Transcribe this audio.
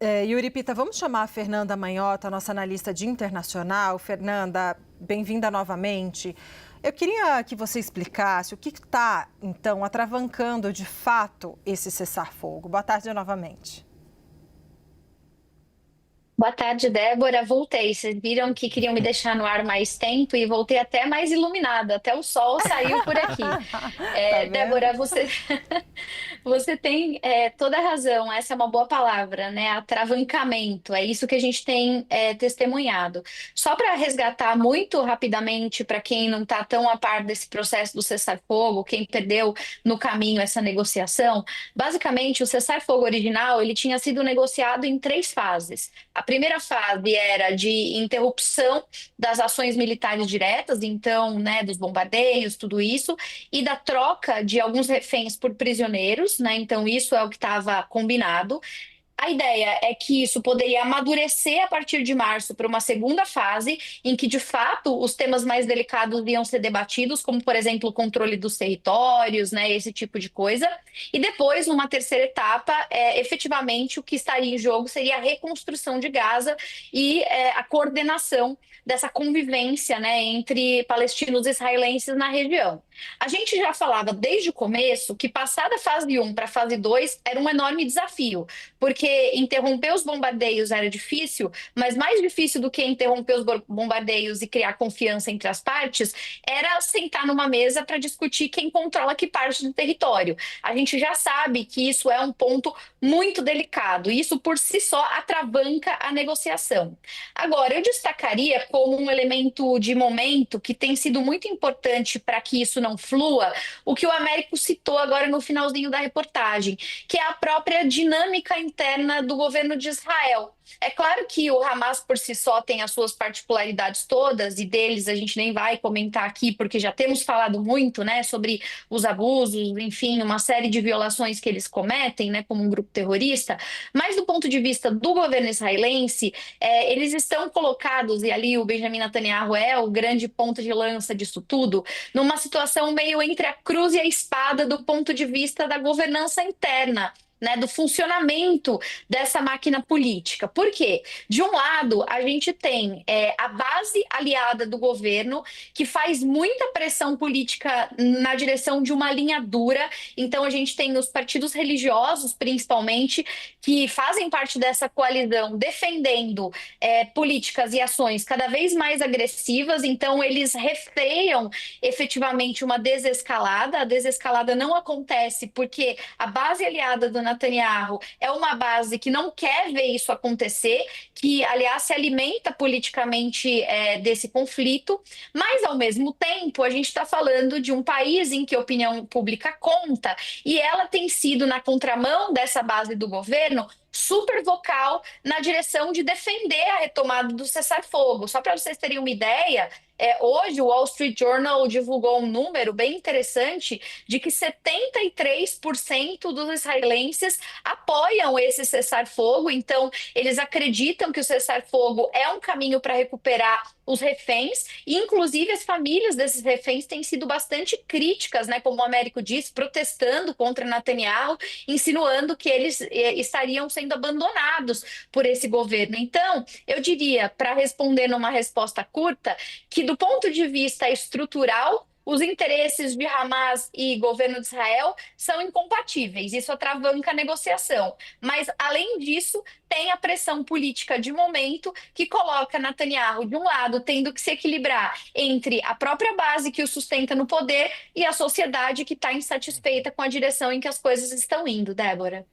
Yuri Pita, vamos chamar a Fernanda Manhota, nossa analista de internacional. Fernanda, bem-vinda novamente. Eu queria que você explicasse o que está, então, atravancando de fato esse cessar-fogo. Boa tarde novamente. Boa tarde, Débora. Voltei. Vocês viram que queriam me deixar no ar mais tempo e voltei até mais iluminada. Até o sol saiu por aqui. Tá vendo? Débora, você tem toda a razão. Essa é uma boa palavra, né? Atravancamento. É isso que a gente tem testemunhado. Só para resgatar muito rapidamente para quem não está tão a par desse processo do cessar-fogo, quem perdeu no caminho essa negociação, basicamente o cessar-fogo original ele tinha sido negociado em três fases. A primeira fase era de interrupção das ações militares diretas, então, né, dos bombardeios, tudo isso, e da troca de alguns reféns por prisioneiros, né? Então, isso é o que estava combinado. A ideia é que isso poderia amadurecer a partir de março para uma segunda fase, em que, de fato, os temas mais delicados iam ser debatidos, como, por exemplo, o controle dos territórios, né, esse tipo de coisa. E depois, numa terceira etapa, efetivamente, o que estaria em jogo seria a reconstrução de Gaza e a coordenação dessa convivência, né, entre palestinos e israelenses na região. A gente já falava desde o começo que passar da fase 1 para a fase 2 era um enorme desafio, porque interromper os bombardeios era difícil, mas mais difícil do que interromper os bombardeios e criar confiança entre as partes era sentar numa mesa para discutir quem controla que parte do território. A gente já sabe que isso é um ponto muito delicado, e isso por si só atravanca a negociação. Agora, eu destacaria como um elemento de momento que tem sido muito importante para que isso não flua, o que o Américo citou agora no finalzinho da reportagem, que é a própria dinâmica interna do governo de Israel. É claro que o Hamas por si só tem as suas particularidades todas, e deles a gente nem vai comentar aqui, porque já temos falado muito, né, sobre os abusos, enfim, uma série de violações que eles cometem, né, como um grupo terrorista, mas do ponto de vista do governo israelense, eles estão colocados, e ali o Benjamin Netanyahu é o grande ponto de lança disso tudo, numa situação meio entre a cruz e a espada do ponto de vista da governança interna, né, do funcionamento dessa máquina política. Por quê? De um lado, a gente tem a base aliada do governo, que faz muita pressão política na direção de uma linha dura. Então, a gente tem os partidos religiosos, principalmente, que fazem parte dessa coalizão, defendendo políticas e ações cada vez mais agressivas. Então, eles refreiam efetivamente uma desescalada. A desescalada não acontece porque a base aliada do Netanyahu é uma base que não quer ver isso acontecer, que, aliás, se alimenta politicamente desse conflito, mas, ao mesmo tempo, a gente está falando de um país em que a opinião pública conta, e ela tem sido, na contramão dessa base do governo, super vocal na direção de defender a retomada do cessar-fogo. Só para vocês terem uma ideia, hoje o Wall Street Journal divulgou um número bem interessante de que 73% dos israelenses apoiam esse cessar-fogo. Então, eles acreditam que o cessar-fogo é um caminho para recuperar os reféns, e inclusive as famílias desses reféns têm sido bastante críticas, né, como o Américo disse, protestando contra Netanyahu, insinuando que eles estariam sendo abandonados por esse governo. Então, eu diria, para responder numa resposta curta, que do ponto de vista estrutural, os interesses de Hamas e governo de Israel são incompatíveis. Isso atravanca a negociação. Mas, além disso, tem a pressão política de momento que coloca Netanyahu, de um lado, tendo que se equilibrar entre a própria base que o sustenta no poder e a sociedade que está insatisfeita com a direção em que as coisas estão indo, Débora.